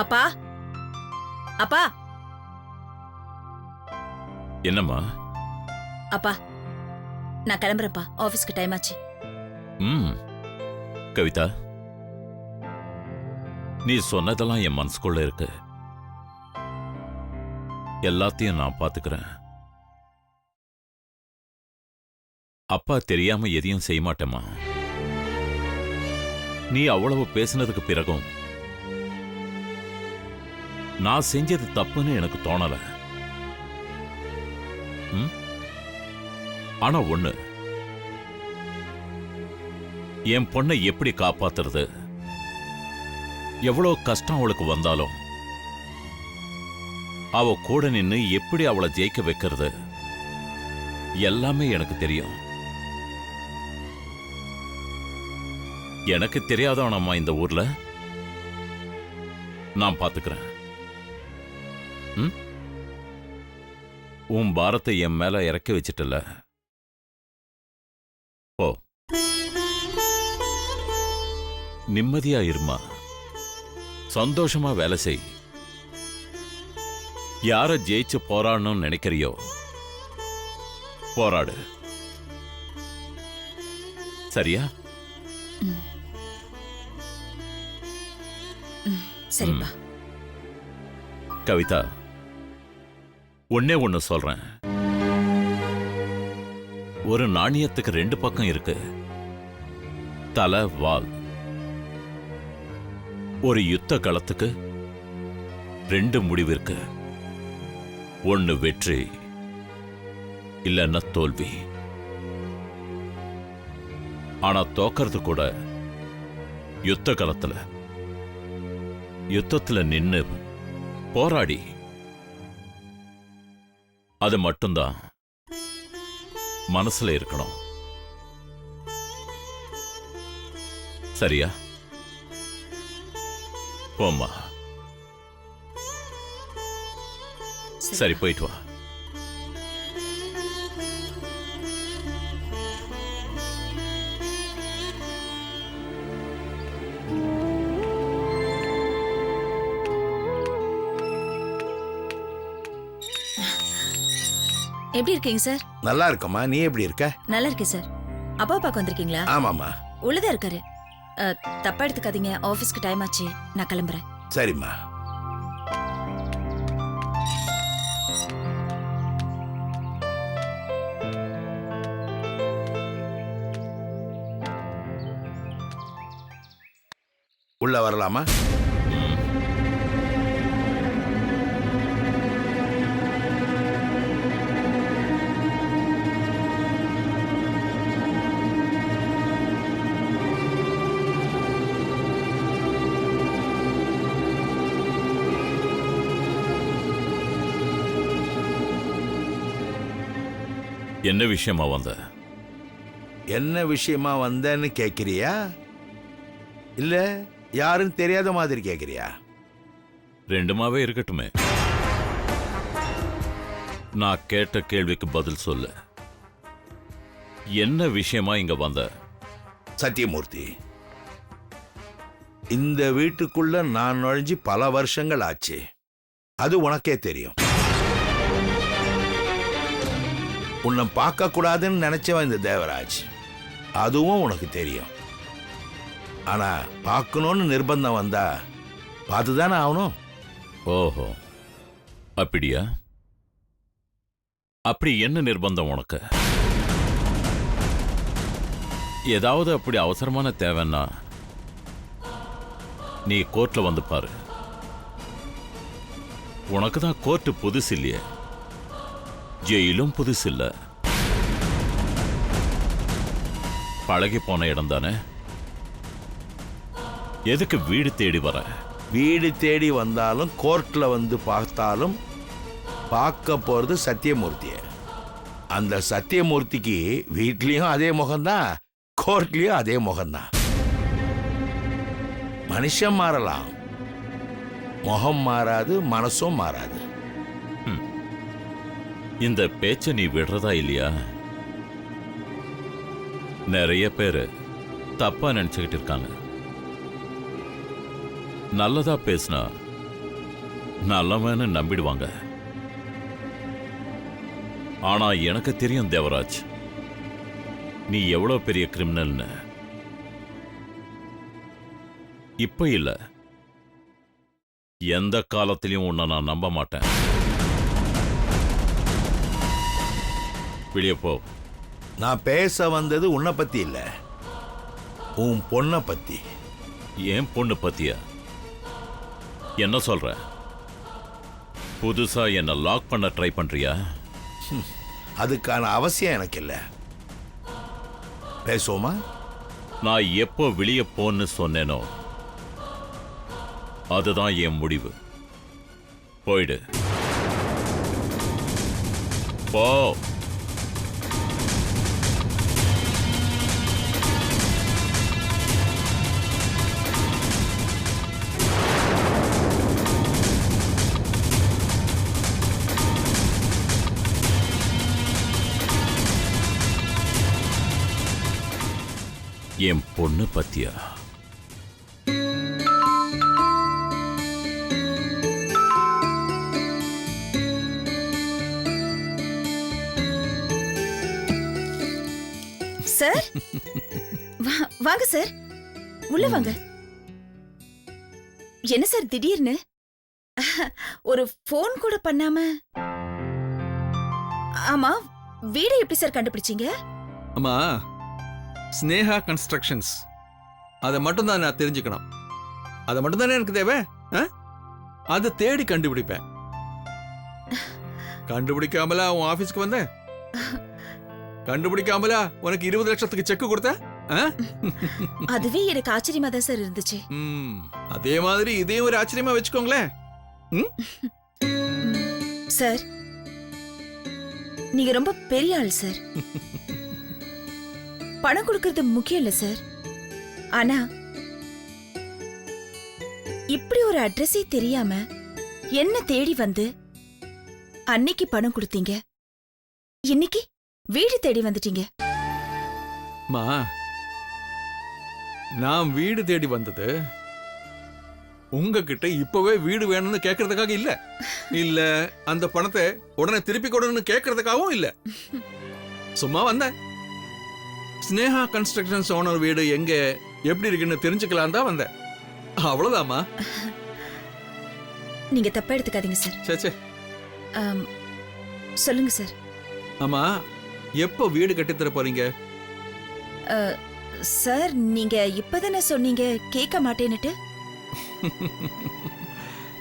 அப்பா அப்பா என்னம்மா? அப்பா நான் கிளம்புறேன்ப்பா, ஆபீஸ்க்கு டைம் ஆச்சு. கவிதா, நீ சொன்னதெல்லாம் என் மனசுக்குள்ள இருக்கு. எல்லாத்தையும் நான் பாத்துக்கிறேன். அப்பா தெரியாம எதையும் செய்ய மாட்டேமா. நீ அவ்வளவு பேசினதுக்கு பிறகும் நான் செஞ்சது தப்புன்னு எனக்கு தோணல. ஆனா ஒண்ணு, என் பொண்ணை எப்படி காப்பாத்துறது, எவ்வளவு கஷ்டம் அவளுக்கு வந்தாலும் அவ கூட நின்னு எப்படி அவளை ஜெயிக்க வைக்கிறது எல்லாமே எனக்கு தெரியும். எனக்கு தெரியாதவனம்மா இந்த ஊர்ல. நான் பாத்துக்கிறேன். உன் பாரத்தை என் மேல இறக்கி வச்சிட்டல. ஓ, நிம்மதியா இருமா, சந்தோஷமா வேலை செய். யார ஜெயிச்சு போராடணும்னு நினைக்கிறியோ போராடு. சரியா? சரிப்பா. கவிதா, ஒன்னே ஒண்ணு சொல்றேன். ஒரு நாணயத்துக்கு ரெண்டு பக்கம் இருக்கு, தலை வால். ஒரு யுத்த களத்துக்கு ரெண்டு முடிவு இருக்கு, ஒன்னு வெற்றி இல்லைன்னா தோல்வி. ஆனா தோக்கிறது கூட யுத்த களத்துல, யுத்தத்துல நின்னு போராடி, அது மட்டும்தான் மனசுல இருக்கணும். சரியா? போம்மா. சரி, போயிட்டு வா. எப்படி இருக்கீங்க சார்? நல்லா இருக்கம்மா, நீ எப்படி இருக்க? நல்லா இருக்கேன் சார். அப்பா பார்க்க வந்திருக்கீங்களா? ஆமாம்மா. உள்ளதா இருக்காரு. தப்பா எடுத்துக்காதீங்க, ஆபீஸ்க்கு டைம் ஆச்சு, நான் கிளம்புறேன். சரிம்மா. உள்ள வரலாமா? என்ன விஷயமா வந்த? என்ன விஷயமா வந்தேன்னு கேட்கிறியா, இல்ல யாரும் தெரியாத மாதிரி கேட்கிறியா? ரெண்டுமாவே இருக்கட்டுமே. நான் கேட்ட கேள்விக்கு பதில் சொல்லு. என்ன விஷயமா இங்க வந்த? சத்தியமூர்த்தி, இந்த வீட்டுக்குள்ள நான் நுழைஞ்சு பல வருஷங்கள் ஆச்சு. அது உனக்கே தெரியும். உன்னை பார்க்க கூடாதுன்னு நினைச்சவன் இந்த தேவராஜ், அதுவும் உனக்கு தெரியும். ஆனா பார்க்கணும்னு நிர்பந்தம் வந்தா பார்த்துதானே ஆகணும். ஓஹோ, அப்படியா? அப்படி என்ன நிர்பந்தம் உனக்கு? ஏதாவது அப்படி அவசரமான தேவைன்னா நீ கோர்ட்ல வந்து பாரு. உனக்கு தான் கோர்ட் புதுசு இல்லையே, ஜெயிலும் புதுசு இல்ல. பழகி போன இடம் தானே. எதுக்கு வீடு தேடி வர? வீடு தேடி வந்தாலும் கோர்ட்ல வந்து பார்த்தாலும் பார்க்க போறது சத்தியமூர்த்திய. அந்த சத்தியமூர்த்திக்கு வீட்லயும் அதே முகம்தான், கோர்ட்லயும் அதே முகம்தான். மனுஷன் மாறலாம், முகம் மாறாது, மனசும் மாறாது. இந்த பேச்ச நீ விடுறதா இல்லையா? நிறைய பேரு தப்பா நினைச்சுக்கிட்டு இருக்காங்க. நல்லதா பேசினா நல்லவன்னு நம்பிடுவாங்க. ஆனா எனக்கு தெரியும் தேவராஜ், நீ எவ்வளவு பெரிய கிரிமினல்னு. இப்ப இல்ல, எந்த காலத்திலையும் உன்னை நான் நம்ப மாட்டேன். வெளியே போ. நான் பேச வந்தது உன்னை பத்தி இல்ல, உன் பொண்ணை பத்தி. ஏன் பொண்ணு பத்தியா? என்ன சொல்ற? புதுசா என்ன லாக் பண்ண ட்ரை பண்றியா? அதுக்கான அவசியம் எனக்கு இல்ல. பேசுவோமா? நான் எப்போ வெளியே போன்னு சொன்னேனோ அதுதான் என் முடிவு. போயிடு, போ. என் பொண்ணு பத்தியா? சார் வாங்க சார், உள்ள வாங்க. என்ன சார் திடீர்னு? ஒரு போன் கூட பண்ணாம? ஆமா, வீடு எப்படி சார் கண்டுபிடிச்சீங்க? அம்மா, ஸ்னேகா கன்ஸ்ட்ரக்ஷன்ஸ், அதை மட்டும் தான் நான் தெரிஞ்சுக்கணும். அதை மட்டும் தானே எனக்கு தேவை. அதை தேடி கண்டுபிடிப்பேன். கண்டுபிடிக்காமலா உன் ஆபீஸ்க்கு வந்தேன்? கண்டுபிடிக்காமலா உனக்கு 20 லட்சத்துக்கு செக் கொடுத்த? அதுவே எனக்கு ஆச்சரியமா தான் சார் இருந்துச்சு. அதே மாதிரி இதையும் ஒரு ஆச்சரியமா வச்சுக்கோங்களேன். சார், நீங்க ரொம்ப பெரிய ஆள் சார். பணம் கொடுக்கறது முக்கியம் இல்ல சார். ஆனா இப்படி ஒரு அட்ரஸே தெரியாம என்ன தேடி வந்து அன்னைக்கு பணம் கொடுத்தீங்க, இன்னைக்கு வீடு தேடி வந்துட்டீங்க. மா, நான் வீடு தேடி வந்தது உங்ககிட்ட இப்பவே வீடு வேணும்னு கேட்கறதுக்காக இல்ல, இல்ல அந்த பணத்தை உடனே திருப்பி கொடுன்னு கேட்கறதுக்காகவும் இல்ல. சும்மா வந்தேன். ஸ்னேகா கன்ஸ்ட்ரக்ஷன்ஸ் ஓனர் வீடு எங்க எப்படி இருக்குன்னு தெரிஞ்சுக்கலாம் தான் வந்தேன். அவ்வளவுதாமா. நீங்க தப்பா எடுத்துக்காதீங்க சார். சே, சொல்லுங்க சார். ஆமா, எப்போ வீடு கட்டித்தர போறீங்க? சார், நீங்க இப்பதானே சொன்னீங்க கேட்க மாட்டேன்னுட்டு.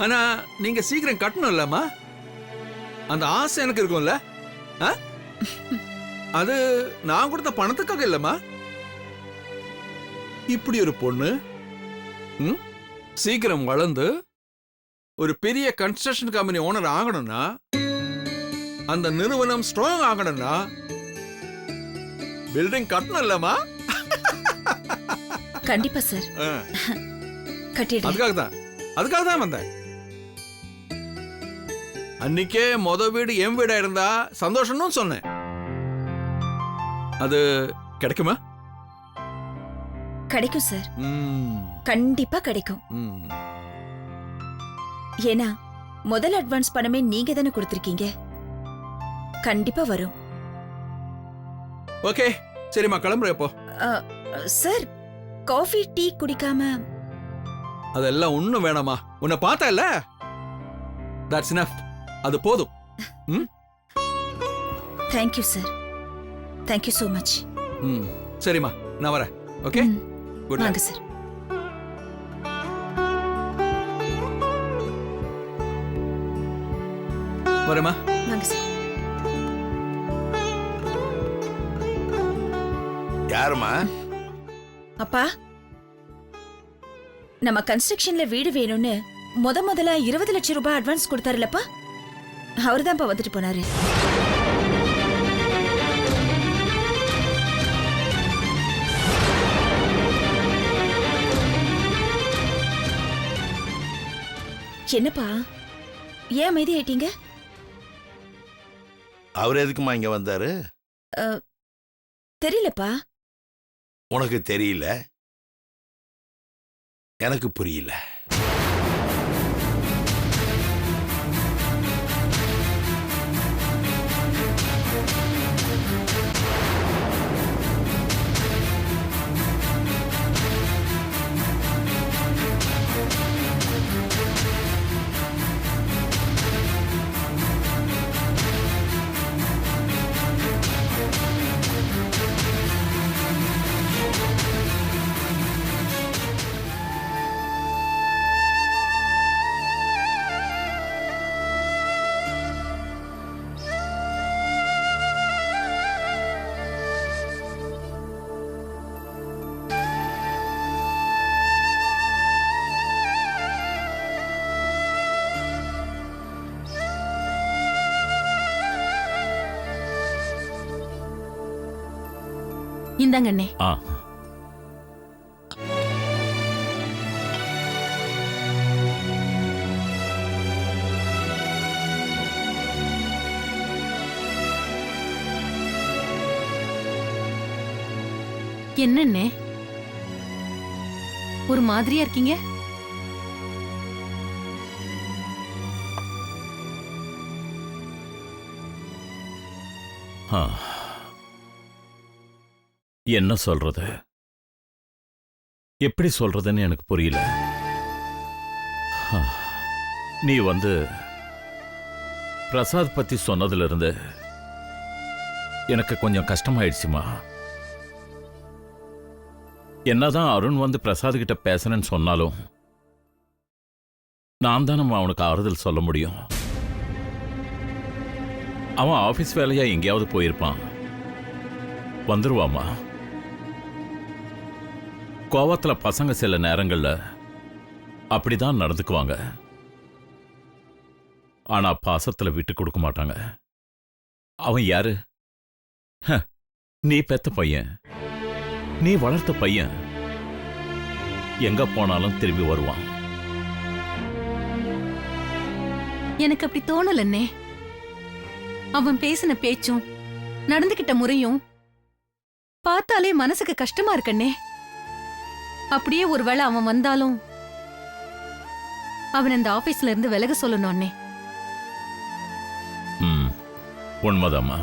ஆனா நீங்க சீக்கிரம் கட்டணும் இல்லம்மா, அந்த ஆசை எனக்கு இருக்கும்ல. அது நான் கொடுத்த பணத்துக்காக இல்லம்மா. இப்படி ஒரு பொண்ணு சீக்கிரம் வளர்ந்து ஒரு பெரிய கன்ஸ்ட்ரக்ஷன் கம்பெனி ஓனர் ஆகணும்னா, அந்த நிறுவனம் ஸ்ட்ராங் ஆகணும்னா பில்டிங் கட்டணும் இல்லம்மா. கண்டிப்பா சார், கட்டிடுறேன். அதுக்காக தான் வந்தேன். அன்னைக்கே வீடு என் வீடா இருந்தா சந்தோஷம்னு சொன்னேன். அது கிடைக்குமா? கிடைக்கும் சார், கண்டிப்பா கிடைக்கும். ஏன்னா முதல் அட்வான்ஸ் பணமே நீங்க தானே கொடுத்திருக்கீங்க. கண்டிப்பா வரும். ஓகே, சரிம்மா, கிளம்புறேன். இப்போ சார், காஃபி டீ குடிக்காம? அதெல்லாம் ஒண்ணும் வேணாமா, உன்னை பார்த்தா இல்ல, தட்ஸ் எனஃப். அது போதும். Thank you sir, thank you so much. சரிம்மா, நான் வரேன். ஓகே, குட் வாங்க நைட் சார். வரேம்மா. வாங்க சார். யாருமா? அப்பா, நம்ம கன்ஸ்ட்ரக்ஷன்ல வீடு வேணும்னு முதல்ல 20 லட்சம் ரூபாய் அட்வான்ஸ் கொடுத்தாருலப்பா, அவர்தான்ப்பா வந்துட்டு போனாரு. என்னப்பா, ஏன் அமைதி ஆயிட்டீங்க? அவர் எதுக்குமா இங்க வந்தாரு? தெரியலப்பா. உனக்கு தெரியல, எனக்கு புரியல. இந்தாங்க அண்ணே. ஆ என்னண்ணே ஒரு மாதிரியா இருக்கீங்க? ஆ. என்ன சொல்றது, எப்படி சொல்றதுன்னு எனக்கு புரியல. ஆ. நீ பிரசாத் பத்தி சொன்னதுல இருந்து எனக்கு கொஞ்சம் கஷ்டமாயிடுச்சுமா. என்னதான் அருண் பிரசாத் கிட்ட பேசணும்னு சொன்னாலும் நான் தான் அவனுக்கு ஆறுதல் சொல்ல முடியும். அவன் ஆபீஸ் வேலையா எங்கேயாவது போயிருப்பான், வந்துருவாமா. கோவத்துல பசங்க சில நேரங்கள்ல அப்படிதான் நடந்துக்குவாங்க. ஆனா பாசத்துல விட்டு கொடுக்க மாட்டாங்க. அவன் யாரு? நீ பெத்த பையன், நீ வளர்த்த பையன். எங்க போனாலும் திரும்பி வருவான். எனக்கு அப்படி தோணலண்ணே. அவன் பேசின பேச்சும் நடந்துகிட்ட முறையும் பார்த்தாலே மனசுக்கு கஷ்டமா இருக்கண்ணே. அப்படியே ஒருவேளை அவன் வந்தாலும் அவன் இந்த ஆபீஸ்ல இருந்து விலக சொல்லணும் அண்ணே. உண்மைதாம்மா.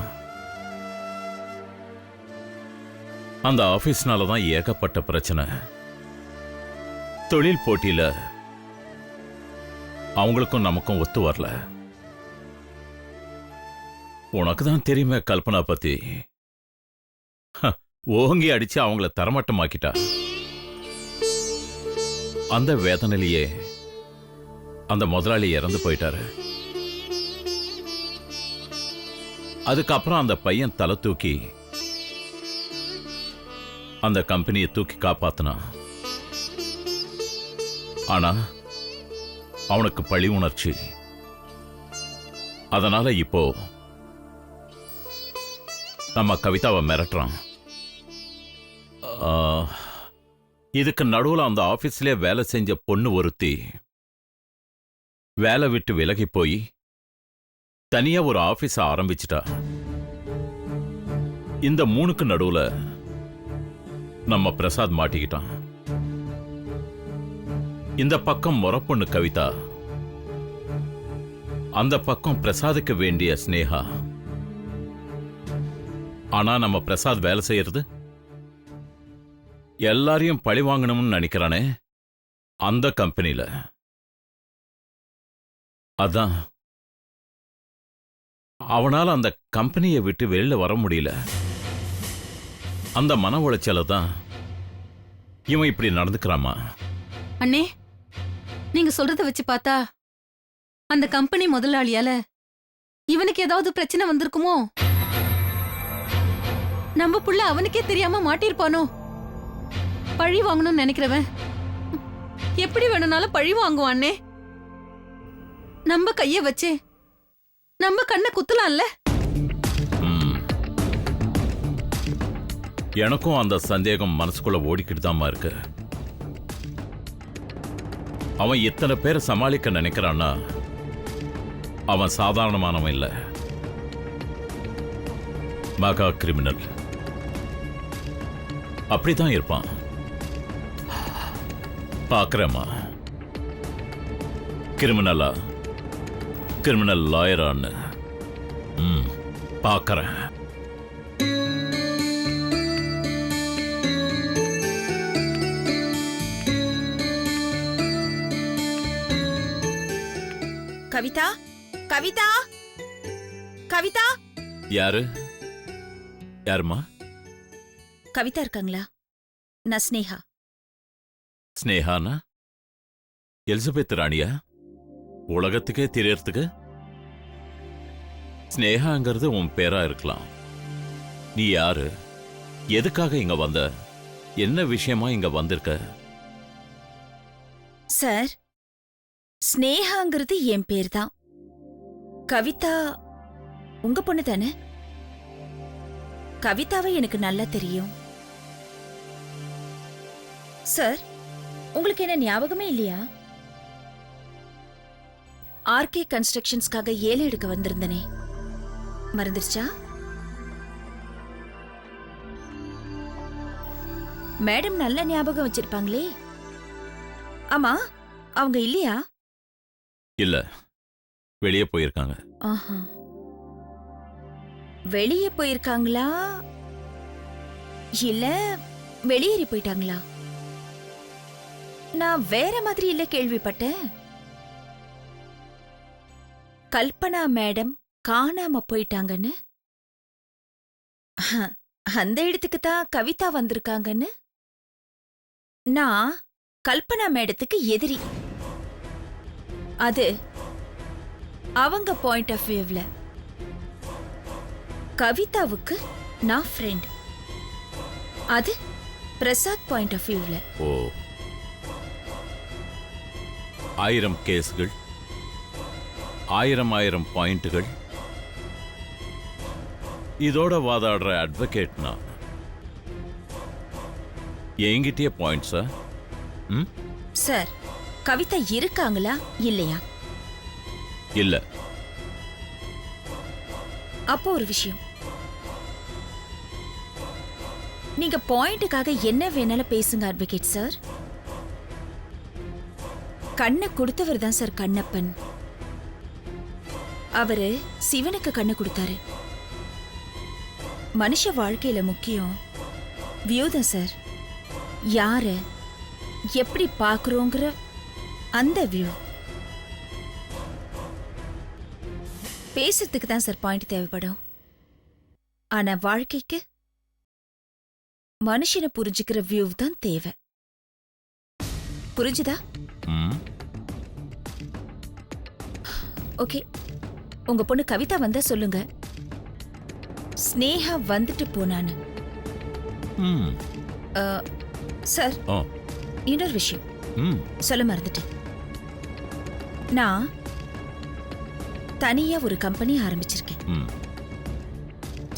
அந்த ஆபீஸ்னாலதான் ஏகப்பட்ட பிரச்சனை. தொழில் போட்டியில அவங்களுக்கும் நமக்கும் ஒத்து வரல. உனக்கு தான் தெரியுமே கல்பனா பத்தி. ஓங்கி அடிச்சு அவங்கள தரமட்டமாக்கிட்டா. அந்த வேதனையிலேயே அந்த முதலாளி இறந்து போயிட்டாரு. அதுக்கப்புறம் அந்த பையன் தலை தூக்கி அந்த கம்பெனியை தூக்கி காப்பாத்தினான். ஆனா அவனுக்கு பழி உணர்ச்சி. அதனால இப்போ நம்ம கவிதாவை மிரட்டுறான். இதுக்கு நடுவுல அந்த ஆபீஸ்லயே வேலை செஞ்ச பொண்ணு ஒருத்தி வேலை விட்டு விலகி போய் தனியா ஒரு ஆபீஸ ஆரம்பிச்சிட்டா. இந்த மூணுக்கு நடுவுல நம்ம பிரசாத் மாட்டிக்கிட்டான். இந்த பக்கம் முறப்பொண்ணு கவிதா, அந்த பக்கம் பிரசாதுக்கு வேண்டிய ஸ்னேகா. ஆனா நம்ம பிரசாத் வேலை செய்யறது எல்லாரையும் பழி வாங்கணும்னு நினைக்கிறானே அந்த கம்பெனில. அதான் அவனால அந்த கம்பெனியை விட்டு வெளியில வர முடியல. அந்த மன உளைச்சல தான் இவன் இப்படி நடந்துக்கிறாமா. அண்ணே, நீங்க சொல்றத வச்சு பார்த்தா அந்த கம்பெனி முதலாளியால இவனுக்கு ஏதாவது பிரச்சனை வந்திருக்குமோ? நம்ம புள்ள அவனுக்கே தெரியாம மாட்டிருப்பானோ? பழி வாங்கணும்னு நினைக்கிறவன் எப்படி வேணும்னாலும் பழி வாங்குவானே. நம்ம கைய வச்சு நம்ம கண்ணை குத்தலாம்ல. எனக்கும் அந்த சந்தேகம் மனசுக்குள்ள ஓடிக்கிட்டு தான்மா இருக்கு. அவன் இத்தனை பேரை சமாளிக்க நினைக்கிறான்னா அவன் சாதாரணமானவன் இல்ல, மகா கிரிமினல். அப்படிதான் இருப்பான். பாக்குறேம்மா, கிரிமினலா கிரிமினல் லாயரான்னு பாக்குறேன். கவிதா, கவிதா, கவிதா. யாரு? யாருமா? கவிதா இருக்காங்களா? நான் ஸ்னேகா. ஸ்னேகானா எலிசபெத் ராணியா? உலகத்துக்கே தெரியறதுக்கு ஸ்னேகாங்கிறது உன் பேரா இருக்கலாம். நீ யாரு? எதுக்காக இங்க வந்த? என்ன விஷயமா இங்க வந்திருக்க? சார், ஸ்னேகாங்கிறது என் பேர் தான். கவிதா உங்க பொண்ணு தானே? கவிதாவை எனக்கு நல்லா தெரியும். சார், உங்களுக்கு என்ன ஞாபகமே இல்லையா? ஆர்கே கன்ஸ்ட்ரக்ஷன்ஸ்க்காக ஏலம் எடுக்க வந்திருந்தனே, மறந்துருச்சா? மேடம் நல்ல ஞாபகம் வச்சிருப்பாங்களே. ஆமா, அவங்க இல்லையா? இல்ல, வெளியே போயிருக்காங்க. ஆஹா. வெளியே போயிருக்காங்களா இல்ல வெளியேறி போயிட்டாங்களா? நான் வேற மாதிரி இல்ல கேள்விப்பட்டேன். கல்பனா மேடம் காணாம போயிட்டாங்கன்னு. அந்த இடத்துக்கு தான் கவிதா வந்திருக்காங்கன்னு. நான் கல்பனா மேடத்துக்கு எதிரி. அது அவங்க பாயிண்ட் ஆஃப் வியூவ்ல. கவிதாவுக்கு நான் ஃப்ரெண்ட். அது பிரசாத் பாயிண்ட் ஆஃப் வியூவ்ல. ஓ, 1000 கேஸ்கள், 1000 பாயிண்ட்டுகள், இதோட வாதாடுற அட்வொகேட் நான். என்கிட்டயே பாயிண்ட்ஸா? ம், சார், கவிதா இருக்காங்களா இல்லையா? இல்ல. அப்போ ஒரு விஷயம். நீங்க பாயிண்ட்டுக்காக என்ன வேணாலும் பேசுங்க அட்வொகேட் சார். கண்ணை கொடுத்தவர் தான் சார் கண்ணப்பன். அவரு சிவனுக்கு கண்ணு கொடுத்தாரு. மனுஷ வாழ்க்கையில முக்கியம் வியூ தான் சார். யார எப்படி பாக்குறோங்கிற அந்த வியூ. பேசுறதுக்கு தான் சார் பாயிண்ட் தேவைப்படும். ஆனா வாழ்க்கைக்கு மனுஷனை புரிஞ்சுக்கிற வியூ தான் தேவை. புரிஞ்சுதா? ம், ஓகே, உங்க பொண்ணு கவிதா வந்தா சொல்லுங்க. ஸ்னேகா வந்துட்டு போனான்னு. ம், சார், ஓ, இன்னொரு விஷயம் ம், சொல்ல மறந்துட்டேன். நான் தனியா ஒரு கம்பெனி ஆரம்பிச்சிருக்கேன், ம்.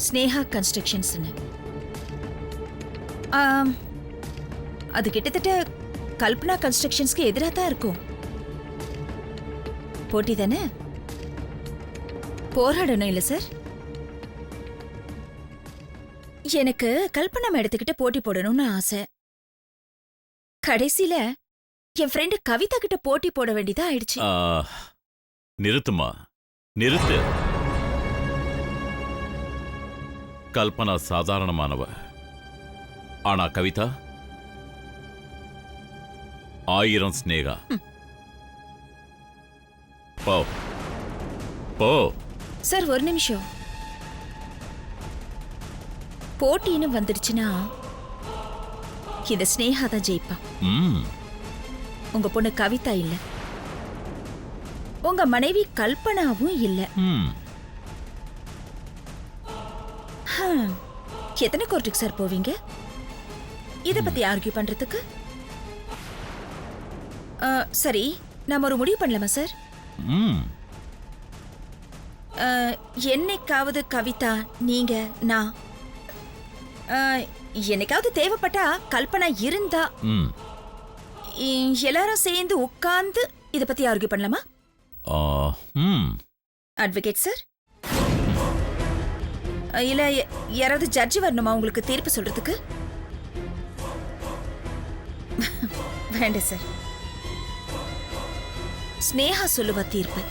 ஸ்னேகா கன்ஸ்ட்ரக்ஷன்ஸ்னு. அது கிட்டத்தட்ட கல்பனா கன்ஸ்ட்ரக்ஷன்ஸ்க்கு எதிராக தான் இருக்கும். போட்டி தானே, போராடணும் இல்ல சார்? எனக்கு கல்பனா மேடத்துக்கிட்ட போட்டி போடணும்னு ஆசை. கடைசியில என் ஃப்ரெண்டு கவிதா கிட்ட போட்டி போட வேண்டியதா ஆயிடுச்சு. ஆ, நிறுத்துமா, நிறுத்து. கல்பனா சாதாரணமானவ. ஆனா கவிதா 1000 ஸ்னேகா. போ போ. சார், ஒரு நிமிஷம். போட்டின்னு வந்துடுச்சுன்னா இந்த ஸ்னேகா தான் ஜெயிப்பா. ம், உங்க பொண்ணு கவிதா இல்ல, உங்க மனைவி கல்பனாவும் இல்ல. ம். ஹம், எத்தனை கோர்ட்டுக்கு சார் போவீங்க இத பத்தி ஆர்கியூ பண்றதுக்கு? சரி, நாம ஒரு முடிவு பண்ணலாமா சார்? ம். என்னைக்காவது கவிதா, நீங்க, நான், என்னைக்காவது தேவைப்பட்டா கல்பனா இருந்தா ம். எல்லாரும் சேர்ந்து உட்கார்ந்து இத பத்தி ஆர்கியூ பண்ணலாமா? ஆ, ம். அட்வொகேட் சார், இல்ல யாராவது ஜட்ஜி வரணுமா உங்களுக்கு தீர்ப்பு சொல்றதுக்கு? வேண்டாம் சார், ஸ்னேகா சொல்லுவா தீர்ப்பு.